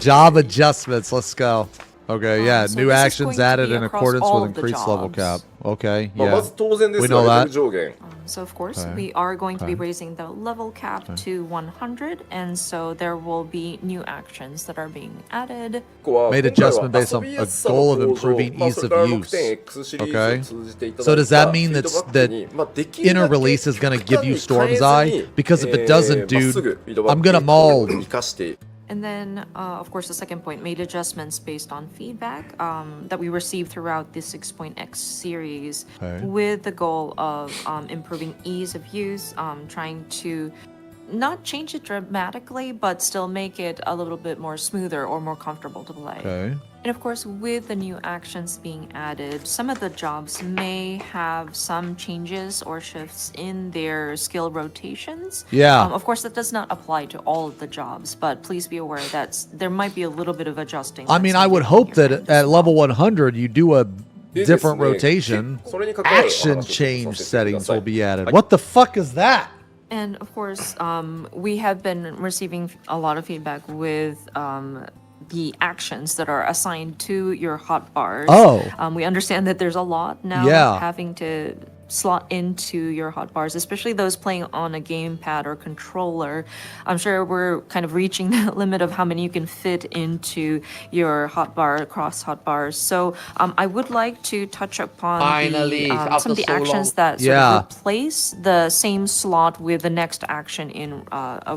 Job adjustments. Let's go. Okay, yeah. So New this is actions going to added be in across accordance all with of the increased level cap. jobs. Okay, まあ yeah. まず当然です We が know レベ that. ル上限 So of course, Okay. we are going to be Okay. raising the level cap to 100, and so there will be new actions that are being added. ここは Made 今回は adjustment based 遊 on び a やすさの goal of 向上 improving まあ ease それ of から use. 6.X シリーズを Okay. 通じていた So だい does that たフ mean ィードバ that's ック that にまあできる inner だけ release is going to 極 give 端 you に変え Storm's ず Eye? に Because if it doesn't, まっす dude, ぐフィードバッ I'm ク gonna を maul. 生かして And then, of course, the second point, made adjustments based on feedback that we received throughout the 6.x series Okay. with the goal of improving ease of use, trying to not change it dramatically, but still make it a little bit more smoother or more comfortable to play. Okay. And of course, with the new actions being added, some of the jobs may have some changes or shifts in their skill rotations. Yeah. Of course, that does not apply to all of the jobs, but please be aware that there might be a little bit of adjusting. I mean, I would hope that at level 100, you do a different rotation. それに関わる話をさせてくだ Action さい change settings will be added. What the fuck is that? And of course, we have been receiving a lot of feedback with the actions that are assigned to your hotbars. Oh. We understand that there's a lot now Yeah. having to slot into your hotbars, especially those playing on a gamepad or controller. I'm sure we're kind of reaching the limit of how many you can fit into your hotbar across hotbars. So I would like to touch upon Finally, some of the after so actions long. that sort Yeah. of replace the same slot with the next action in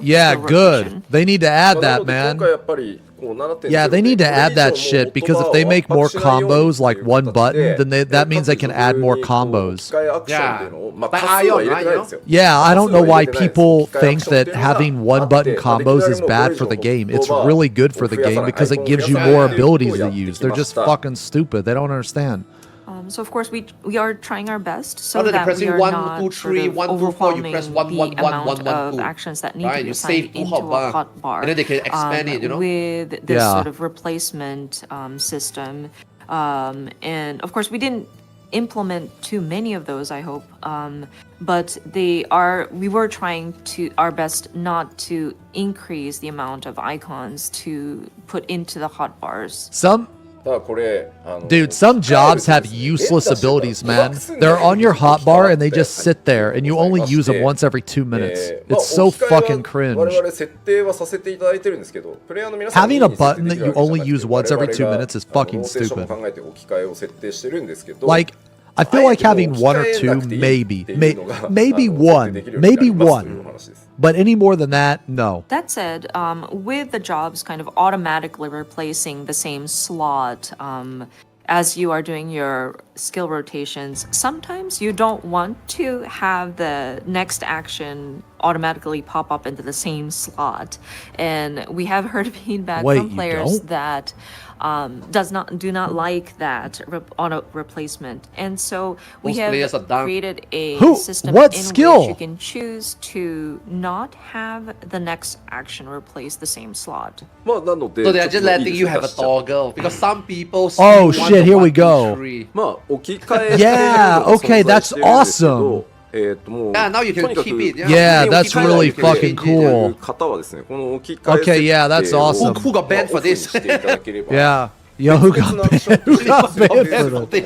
Yeah, skill good. rotation. They need to add な that, ので今 man. 回やっぱりこう7.0 Yeah, they need to add that shit because if they make more combos like one button, then that means they can add more combos. Yeah, I don't know why people think that having one button combos is bad for the game. It's really good for the game because it gives you more abilities to use. They're just fucking stupid. They don't understand. So of course we are trying our best so Rather than that we pressing are 1, not 2, 3, sort of 1, 2, 4, you overwhelming press 1, 1, the 1, amount 1, 1, of 2. actions that need to Right, be you assigned save two into a hotbar, hotbar. and then they can expand it, you know? With this Yeah. sort of replacement system. And of course we didn't implement too many of those, I hope. But we were trying our best not to increase the amount of icons to put into the hotbars. Dude, some jobs have useless abilities, man. They're on your hotbar and they just sit there and you only use them once every 2 minutes. It's so fucking cringe. Having a button that you only use once every 2 minutes is fucking stupid. Like, I feel like having one or two, maybe one. But any more than that, no. That said, with the jobs kind of automatically replacing the same slot as you are doing your skill rotations, sometimes you don't want to have the next action automatically pop up into the same slot. And we have heard feedback from players that do not like that auto replacement, and so we have created a system in which you can choose to not have the next action replace the same slot. So they are just letting you have a toggle because some people. Oh shit! Here we go. Yeah. Okay, that's awesome. Yeah, now you can keep it. Yeah, that's really fucking cool. Okay, yeah, that's awesome. Who got banned for this? Yeah. Yo, who got banned for this?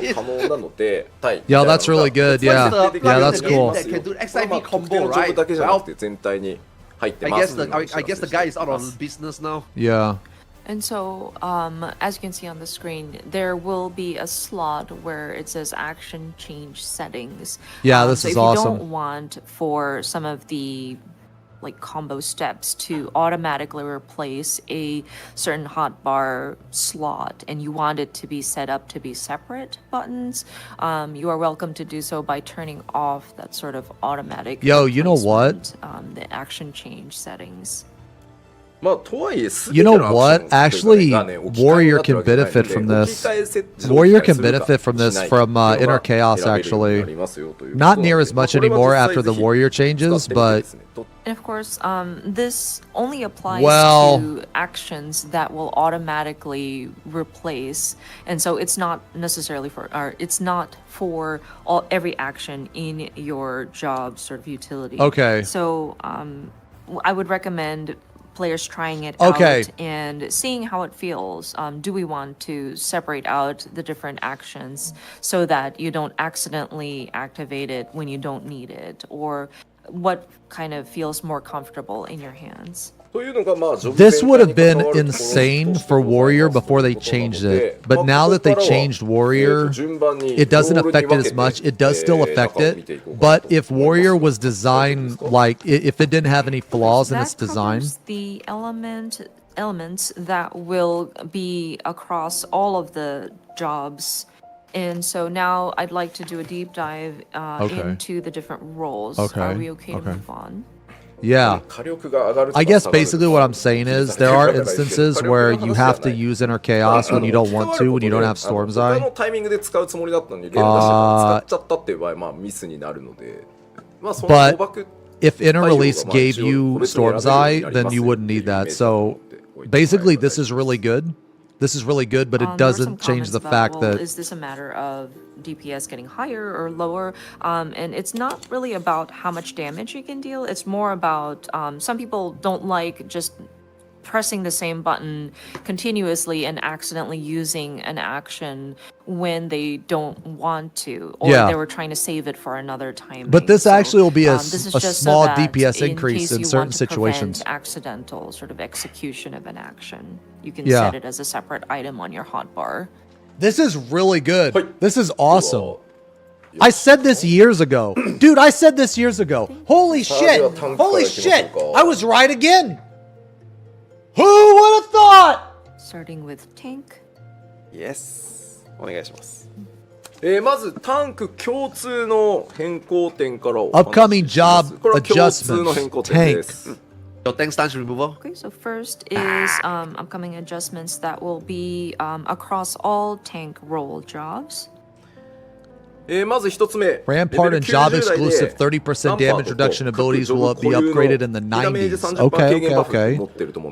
Yo, that's really good. Yeah, yeah, that's cool. That can do XIV combo, right? Well, I guess the guy is out of business now. Yeah. And so, as you can see on the screen, there will be a slot where it says action change settings. Yeah, this so is if awesome. you don't want for some of the like combo steps to automatically replace a certain hotbar slot and you want it to be set up to be separate buttons, you are welcome to do so by turning off that sort of automatic Yo, you know what? The action change settings. You know what? Actually, Warrior can benefit from this. Warrior can benefit from this from Inner Chaos, actually. Not near as much anymore after the Warrior changes, but... And of course, this only applies to actions that will automatically replace, and so it's not necessarily for, or it's not for every action in your job sort of utility. Okay. So I would recommend players trying it Okay. out and seeing how it feels. Do we want to separate out the different actions so that you don't accidentally activate it when you don't need it, or what kind of feels more comfortable in your hands? This would have been insane for Warrior before they changed it, but now that they changed Warrior, it doesn't affect it as much. It does still affect it, but if Warrior was designed like if it didn't have any flaws in its design, the elements that will be across all of the jobs. And so now I'd like to do a deep dive into the different roles. Are we okay to move on? yeah. I guess basically what I'm saying is there are instances where you have to use Inner Chaos when you don't want to, when you don't have Storm's Eye. But if Inner Release gave you Storm's Eye, then you wouldn't need that. So basically this is really good. This is really good, but it doesn't change the fact that... Is this a matter of DPS getting higher or lower? And it's not really about how much damage you can deal. It's more about some people don't like just pressing the same button continuously and accidentally using an action when they don't want to, or they were trying to save it for another time. But this actually will be a so small that DPS in increase case in you certain want to situations. prevent accidental sort of execution of an action, you can set it as a separate item on your hotbar. This is really good. This is awesome. I said this years ago. Dude, I said this years ago. Holy shit. Holy shit. I was right again. Who would have thought? Starting with tank. Yes. お願いします。まずタンク共通の変更点からお話しします。 Upcoming job これは共通の adjustments. 変更点です。 Your tank stance removal. Okay, so first is upcoming adjustments that will be across all tank role jobs. まず一つ目。 Rampart and job exclusive 30% damage reduction abilities will be upgraded in the 90s.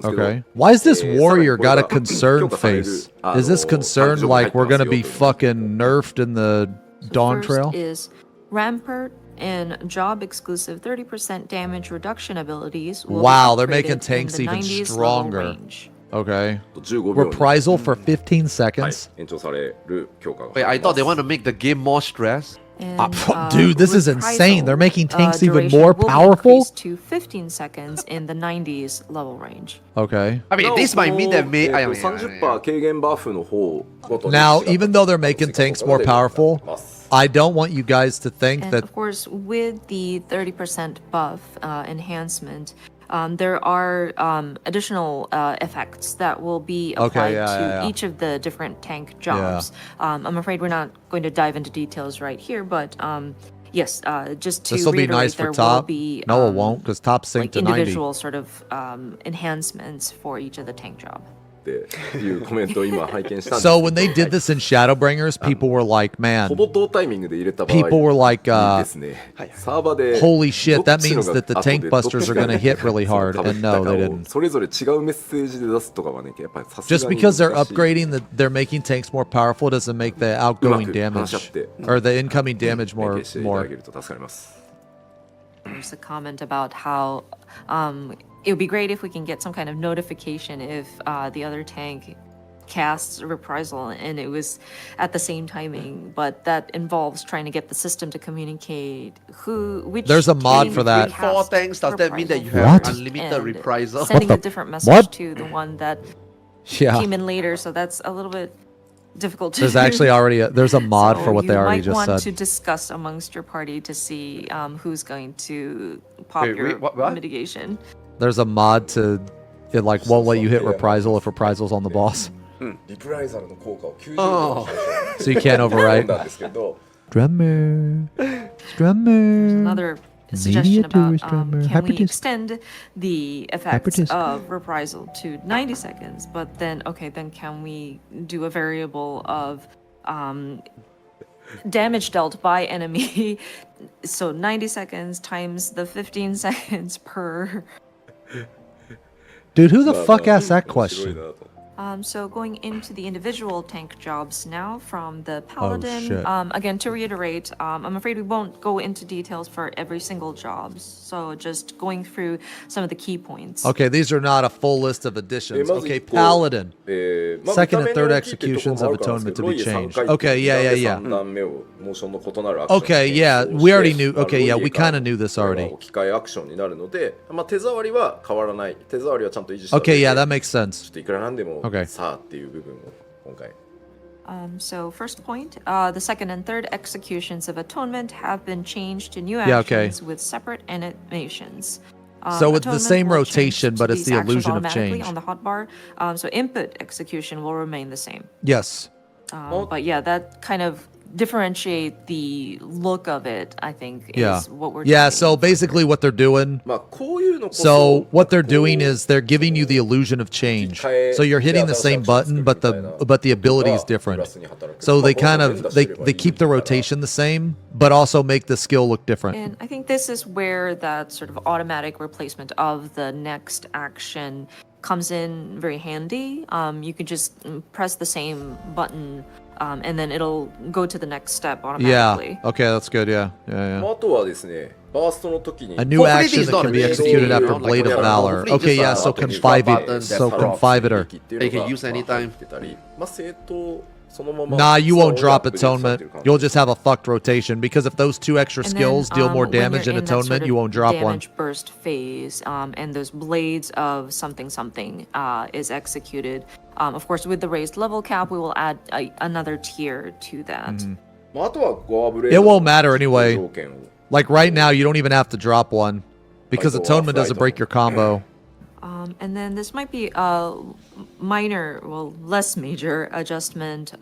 Okay. Why is this warrior got a concerned face? Is this concerned like we're gonna be fucking nerfed in the Dawntrail? First is Rampart and job exclusive 30% damage reduction abilities. Will Wow, be they're making upgraded in tanks the even 90s level stronger. range. Okay. Reprisal for 15 seconds. 延長される強化が Wait, I thought they want to make the game more stress. And, Dude, this is reprisal, insane. They're making tanks even duration more will be powerful? increased to 15 seconds in the 90s level range. Okay. I mean, this might mean that may. 30% 軽減バフの方ごとに Now, even though they're making tanks more powerful, I don't want you guys to think And that... of course, with the 30% buff enhancement, there are additional effects that will be applied to each of the different tank jobs. I'm afraid we're not going to dive into details right here, but yes, just to This will be reiterate, nice there for top. will be No, it won't, because top synced like to 90. individual sort of enhancements for each of the tank job. っていうコメントを今拝見したんです So when they did this in Shadowbringers, people were like, ほ man, ぼ同タイミングで入れた場合 people were like, いいですねサーバーで holy shit, that どっちの means が that the 後で tank busters are どっちが going to hit really その hard. 被った And no, か they を didn't. それぞれ違うメッセージで出すとかはねやっぱりさす Just がに because they're 難しい upgrading, they're making tanks more powerful doesn't make the outgoing うまく話し合っ damage て or the incoming damage 連 more. 携していただけると助かります There's a comment about how it would be great if we can get some kind of notification if the other tank casts reprisal and it was at the same timing, but that involves trying to get the system to communicate which There's a mod team for that. cast 4 tanks, does that mean that you reprisal have What? unlimited and reprisal? sending What a the- different message what? to the one that Yeah. came in later, so that's a little bit difficult to There's do. actually already there's a mod So for what they already you just might want said. to discuss amongst your party to see who's going to pop Wait, your what? mitigation. There's a mod to it like won't let you hit reprisal if reprisals on the boss. リプライザルの効果を90 Oh. So you can't 読 overwrite. んだんですけど Drummer. Drummer. Another suggestion about Mediator, drummer, can we hypertist. extend the effects Hypertist. of reprisal to 90 seconds, but then can we do a variable of damage dealt by enemy? So 90 seconds times the 15 seconds per. Dude, who the まあ fuck まあ asked that 面白い question? なと So going into the individual tank jobs now from the Paladin. shit. Again, to reiterate, I'm afraid we won't go into details for every single jobs. So just going through some of the key points. Okay, these are not a full list of additions. Okay, Paladin. Second and third executions of atonement to be changed. Okay, yeah. Okay, yeah, we already knew. Okay, yeah, we kind of knew this already. Okay, yeah, that makes sense. Okay. So first point, the second and third executions of atonement have been changed to new Yeah, actions okay. with separate animations. So it's the Atonement same will change rotation, to but it's these the actions illusion of automatically change. on the hotbar. So input execution will remain the same. Yes. But yeah, that kind of differentiate the look of it, I think, Yeah. is what we're Yeah, trying so to- basically what they're doing. So what they're doing is they're giving you the illusion of change. So you're hitting the same button, but the ability is different. So they kind of they keep the rotation the same, but also make the skill look different. And I think this is where that sort of automatic replacement of the next action comes in very handy. You can just press the same button, and then it'll go to the next step automatically. Yeah. Okay, that's good. Yeah. A new Hopefully action these that not can be an executed easy, after you know, like Blade of whatever. Valor. Hopefully Okay, just, yeah. So just confive drop it. buttons, So that's confive it. They can use anytime. Nah, you won't drop atonement. You'll just have a fucked rotation because if those two extra And skills then, deal more when you're damage in in that sort atonement, of you won't drop one. damage burst phase, and those blades of something is executed. Of course, with the raised level cap, we will add another tier to that. Mm-hmm. It won't matter anyway. Like right now, you don't even have to drop one because atonement doesn't break your combo. And then this might be a minor, well, less major adjustment.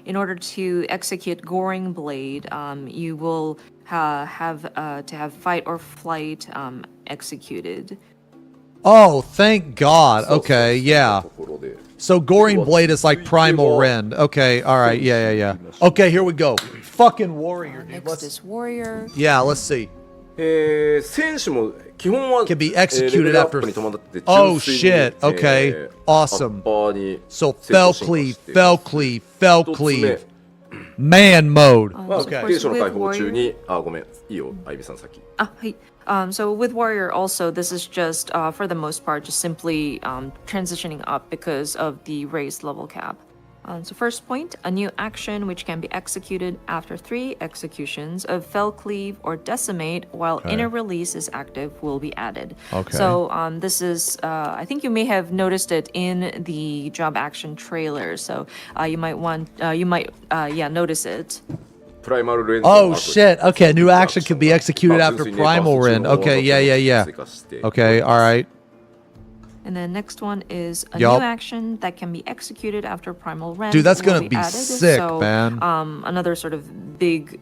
In order to execute Goring Blade, you will have to have Fight or Flight executed. Oh, thank God. Okay, yeah. So Goring Blade is like Primal Rend. Okay, all right, yeah. Okay, here we go. Fucking Warrior, dude. Next is Warrior. Yeah, let's see. Can be executed after. Oh shit. Okay. Awesome. So fell cleave. Man mode. Okay. So with Warrior also, this is just, for the most part, just simply transitioning up because of the raised level cap. So first point, a new action which can be executed after 3 executions of Fell Cleave or Decimate while inner release is active will be added. Okay. So this is, I think you may have noticed it in the job action trailer. So you might notice it. Oh shit. Okay, new action can be executed after Primal Rend. Okay, yeah. Okay, all right. And then next one is a new action that can be executed after Primal Rend. Dude, that's will gonna be added. sick, So, man. Another sort of big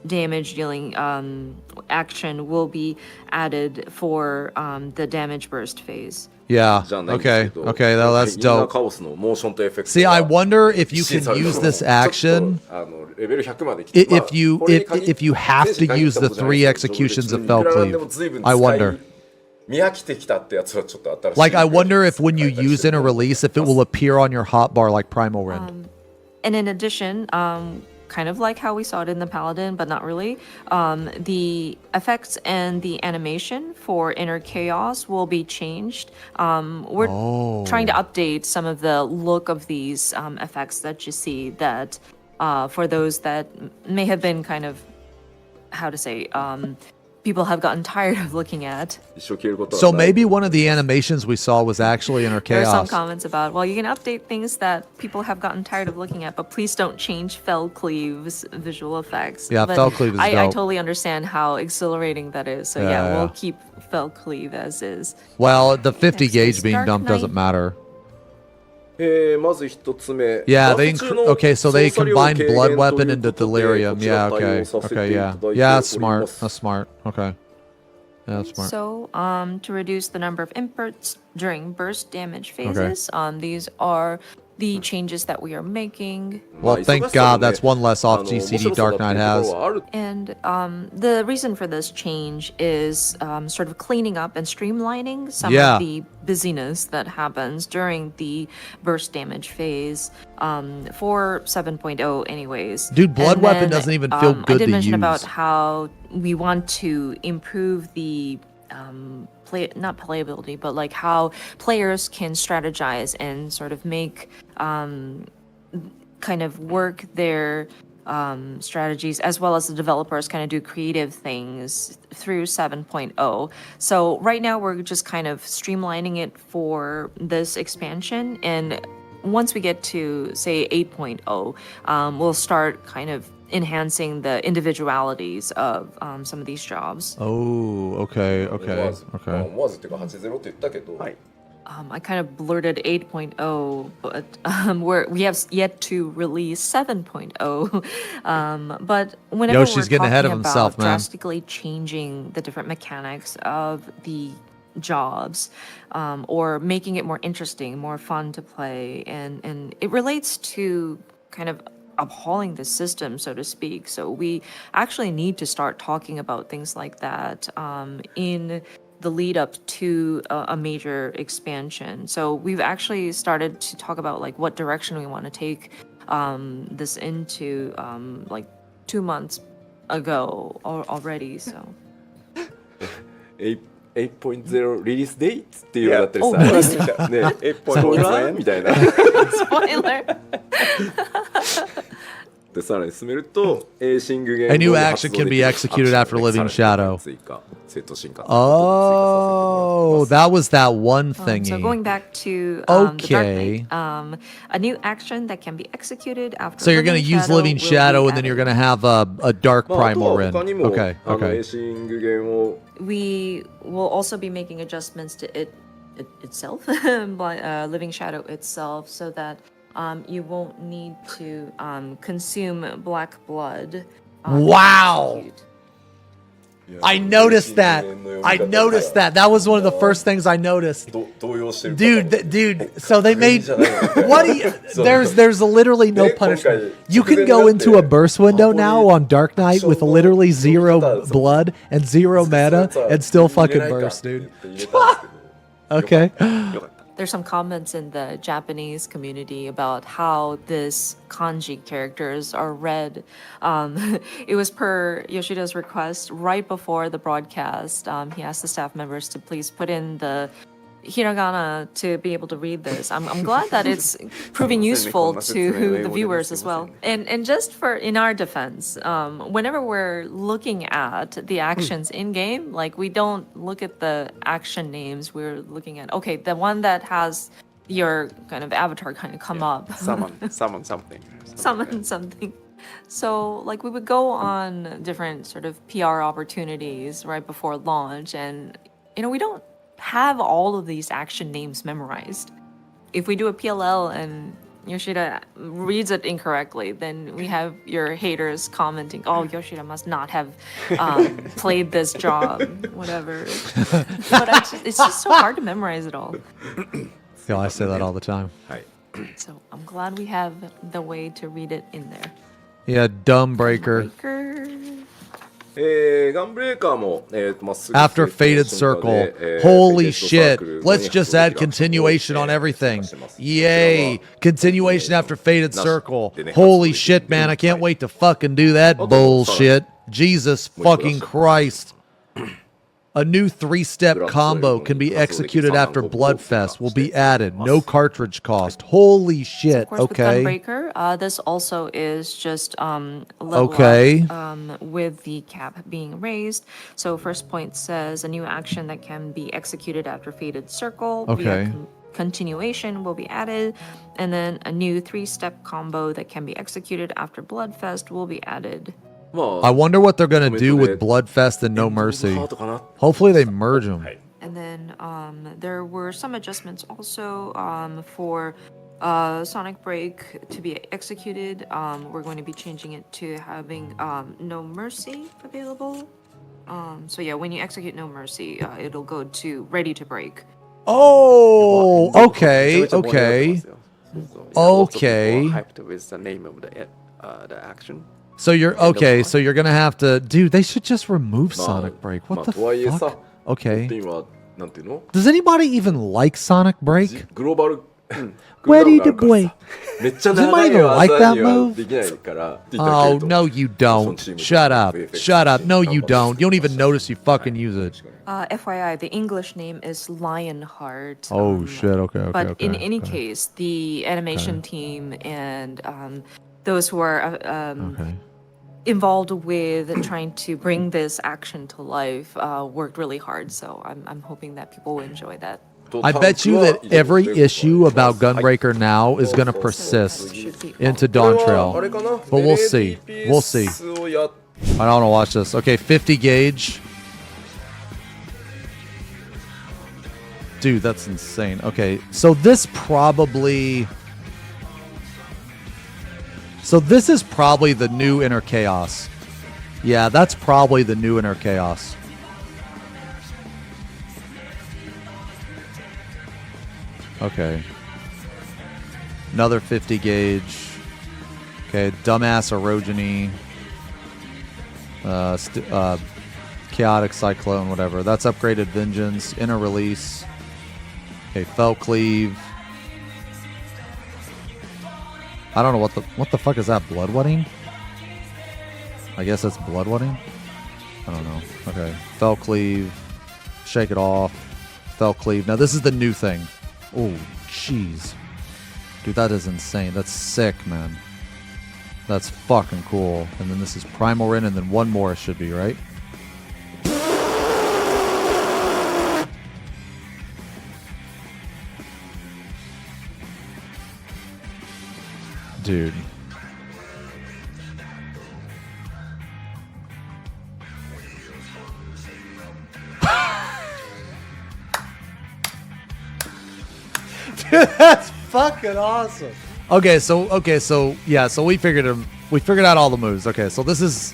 damage dealing action will be added for the damage burst phase. Yeah. Okay. That's dope. See, I wonder if you can use this action if you have to use the 3 executions of Fell Cleave. I wonder. Like, I wonder if when you use inner release, if it will appear on your hotbar like Primal Rend. And in addition, kind of like how we saw it in the Paladin, but not really, the effects and the animation for Inner Chaos will be changed. We're trying to update some of the look of these effects that you see that for those that may have been kind of, how to say, people have gotten tired of looking at. So maybe one of the animations we saw was actually Inner There are some Chaos. comments about, well, you can update things that people have gotten tired of looking at, but please don't change Fell Cleave's visual effects. Yeah, But Fell Cleave is I dope. totally understand how exhilarating that is. So Yeah. we'll keep Fell Cleave as is. Well, the 50 Next gauge is being Dark dumped doesn't Knight. matter. Yeah, so they combine Blood Weapon into Delirium. Yeah, okay. Yeah, that's smart. That's smart. Okay. Yeah, that's smart. So to reduce the number of during burst damage phases. These are the changes that we are making. Well, thank God that's one less off GCD Dark Knight has. And the reason for this change is sort of cleaning up and streamlining some of the busyness that happens during the burst damage phase for 7.0 anyways. Dude, Blood Weapon doesn't even feel good to use. I did mention about how we want to improve the not playability, but like how players can strategize and sort of make kind of work their strategies, as well as the developers kind of do creative things through 7.0. So right now we're just kind of streamlining it for this expansion, and once we get to say 8.0, we'll start kind of enhancing the individualities of some of these jobs. Oh, okay. 思わずっていうか80って言ったけど、 I kind of blurted 8.0, but we have yet to release 7.0. But whenever Yoshi's we're getting ahead talking of himself, about man. drastically changing the different mechanics of the jobs, or making it more interesting, more fun to play, and it relates to kind of upholding the system, so to speak. So we actually need to start talking about things like that in the lead up to a major expansion. So we've actually started to talk about like what direction we want to take this into like 2 months ago already. So 8.0 リリースデイっていうのだったりさ、ね、8.0みたいな。 spoiler. でさらに進めると、シングゲーム A new action can be executed after Living Shadow. Oh, that was that one thingy. So going back to the Dark Okay. Knight, a new action that can be executed after. So you're going to use Living Shadow, will and be then you're going added. to have a Dark まあ、あと Primal は Rin. 他にも、 Okay, シ okay. ングゲームを We will also be making adjustments to it itself, Living Shadow itself, so that you won't need to consume black blood. Wow! I noticed that. I noticed that. That was one of the first things I noticed. 動揺してる Dude, so they made what do you, there's literally no punishment. You can go into a burst window now on Dark Knight with literally 0 blood and 0 mana and still fucking burst, dude. Okay. There's some comments in the Japanese community about how this kanji characters are read. It was per Yoshida's request right before the broadcast. He asked the staff members to please put in the hiragana to be able to read this. I'm glad that it's proving useful to the viewers as well. And just for in our defense, whenever we're looking at the actions in game, like we don't look at the action names. We're looking at the one that has your kind of avatar kind of come up. Summon something. Summon something. So like we would go on different sort of PR opportunities right before launch, and we don't have all of these action names memorized. If we do a PLL and Yoshida reads it incorrectly, then we have your haters commenting, "Oh, Yoshida must not have played this job," whatever. But it's just so hard to memorize it all. Yeah, I say that all the time. So I'm glad we have the way to read it in there. Yeah, Gunbreaker. Gunbreaker も、まっすぐ After Fated Circle. Holy shit. Let's just add continuation on everything. Yay. Continuation after Fated Circle. Holy shit, man. I can't wait to fucking do that bullshit. Jesus fucking Christ. A new 3-step combo can be executed after Bloodfest will be added. No cartridge cost. Holy shit. Of course, Okay. with Gunbreaker, this also is just level Okay. up, with the cap being raised. So first point says a new action that can be executed after Fated Circle. Okay. Continuation will be added, and then a new 3-step combo that can be executed after Bloodfest will be added. I wonder what they're going to do with Bloodfest and No Mercy. Hopefully they merge them. And then there were some adjustments also for Sonic Break to be executed. We're going to be changing it to having No Mercy available. So yeah, when you execute No Mercy, it'll go to Ready to Break. Oh, okay, okay. Okay. Hyped with the name of the action. So you're okay, so you're gonna have to, dude, they should just remove Sonic Break. What the fuck? Okay. Does anybody even like Sonic Break? Ready to break. Does anybody even like that move? Oh, no you don't. Shut up. Shut up. No you don't. You don't even notice you fucking use it. FYI, the English name is Lionheart. Oh shit, okay, But in any case, the animation team and those who are involved with trying to bring this action to life worked really hard. So I'm hoping that people will enjoy that. I bet you that every issue about Gunbreaker now is going to persist into Dawntrail. But we'll see. We'll see. I don't want to watch this. Okay, 50 gauge. Dude, that's insane. Okay, so this probably... So this is probably the new Inner Chaos. Yeah, that's probably the new Inner Chaos. Okay. Another 50 gauge. Okay, dumbass orogeny. Chaotic Cyclone, whatever. That's upgraded Vengeance. Inner Release. Okay, Fell Cleave. I don't know what the fuck is that? Bloodwetting? I guess that's bloodwetting? I don't know. Okay. Fell Cleave. Shake it off. Fell Cleave. Now this is the new thing. Oh, jeez. Dude, that is insane. That's sick, man. That's fucking cool. And then this is Primal Rin, and then one more should be, right? Dude. Dude, that's fucking awesome. Okay, so yeah, so we figured out all the moves. Okay, so this is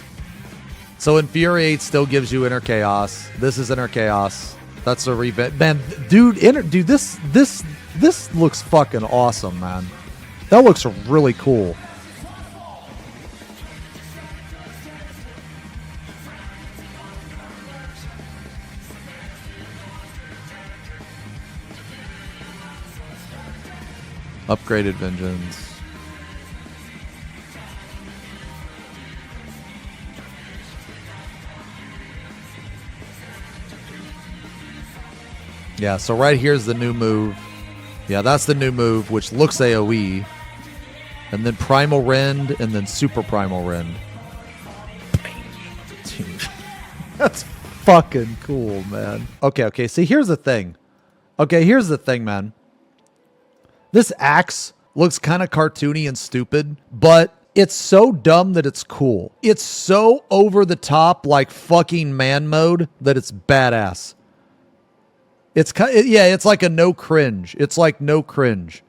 Infuriate still gives you Inner Chaos. This is Inner Chaos. That's a revamp. Man, dude, this looks fucking awesome, man. That looks really cool. Upgraded Vengeance. Yeah, so right here's the new move. Yeah, that's the new move, which looks AoE. And then Primal Rend, and then Super Primal Rend. Dude, that's fucking cool, man. Okay, see, here's the thing. Okay, here's the thing, man. This axe looks kind of cartoony and stupid, but it's so dumb that it's cool. It's so over the top, like fucking man mode, that it's badass. It's it's like a no cringe. It's like no cringe.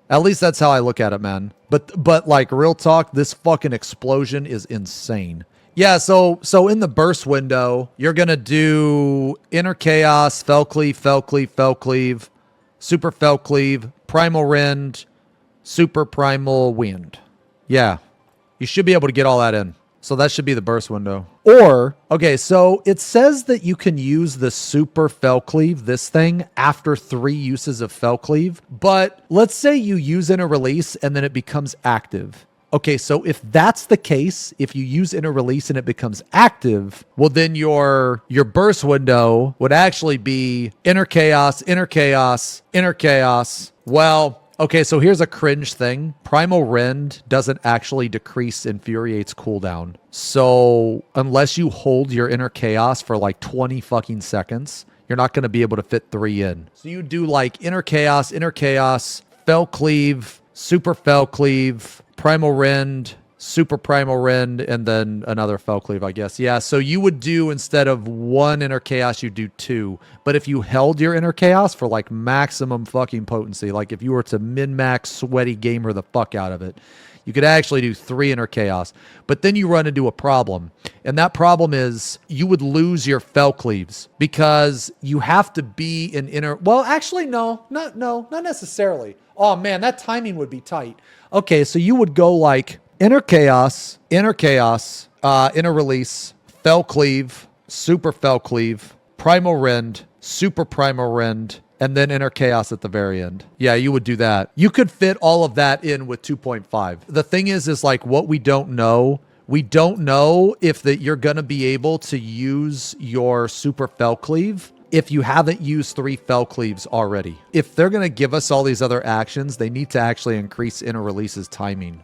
At least that's how I look at it, man. But like real talk, this fucking explosion is insane. Yeah, so in the burst window, you're gonna do Inner Chaos, Fell Cleave, Fell Cleave, Fell Cleave, Super Fell Cleave, Primal Rend, Super Primal Wind. Yeah, you should be able to get all that in. So that should be the burst window. Or, okay, so it says that you can use the Super Fell Cleave, this thing, after 3 uses of Fell Cleave. But let's say you use Inner Release and then it becomes active. Okay, so if that's the case, if you use Inner Release and it becomes active, well then your burst window would actually be Inner Chaos, Inner Chaos, Inner Chaos. Well, okay, so here's a cringe thing. Primal Rend doesn't actually decrease Infuriate's cooldown. So unless you hold your Inner Chaos for like 20 fucking seconds, you're not going to be able to fit 3 in. So you do like Inner Chaos, Fell Cleave, Super Fell Cleave, Primal Rend, super primal rend, and then another fell cleave, I guess. Yeah, so you would do, instead of 1 inner chaos, you do 2. But if you held your inner chaos for like maximum fucking potency, like if you were to min-max sweaty gamer the fuck out of it, you could actually do 3 inner chaos. But then you run into a problem. And that problem is you would lose your fell cleaves because you have to be in inner... Well, actually, no, not necessarily. Oh, man, that timing would be tight. Okay, so you would go like inner chaos, inner release, fell cleave, super fell cleave, primal rend, super primal rend, and then inner chaos at the very end. Yeah, you would do that. You could fit all of that in with 2.5. The thing is like what we don't know if you're going to be able to use your super fell cleave if you haven't used 3 fell cleaves already. If they're going to give us all these other actions, they need to actually increase inner releases timing.